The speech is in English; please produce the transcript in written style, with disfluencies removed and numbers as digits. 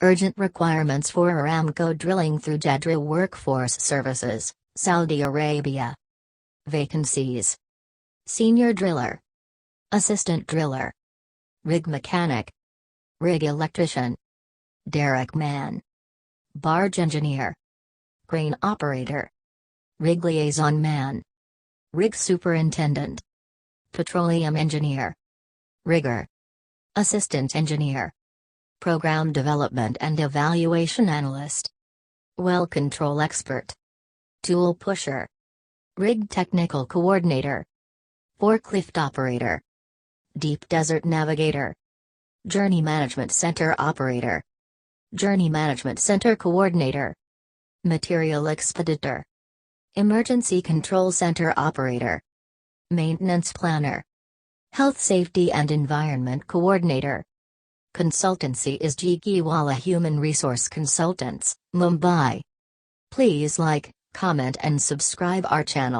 Urgent requirements for Aramco drilling through Jaddarah Workforce Services, Saudi Arabia. Vacancies: Senior Driller, Assistant Driller, Rig Mechanic, Rig Electrician, Derrick Man, Barge Engineer, Crane Operator, Rig Liaison Man, Rig Superintendent, Petroleum Engineer, Rigger, Assistant Engineer, Program Development and Evaluation Analyst, Well Control Expert, Tool Pusher, Rig Technical Coordinator, Forklift Operator, Deep Desert Navigator, Journey Management Center Operator, Journey Management Center Coordinator, Material Expeditor, Emergency Control Center Operator, Maintenance Planner, Health Safety and Environment Coordinator. Consultancy is Jigiwala Human Resource Consultants, Mumbai. Please like, comment and subscribe our channel.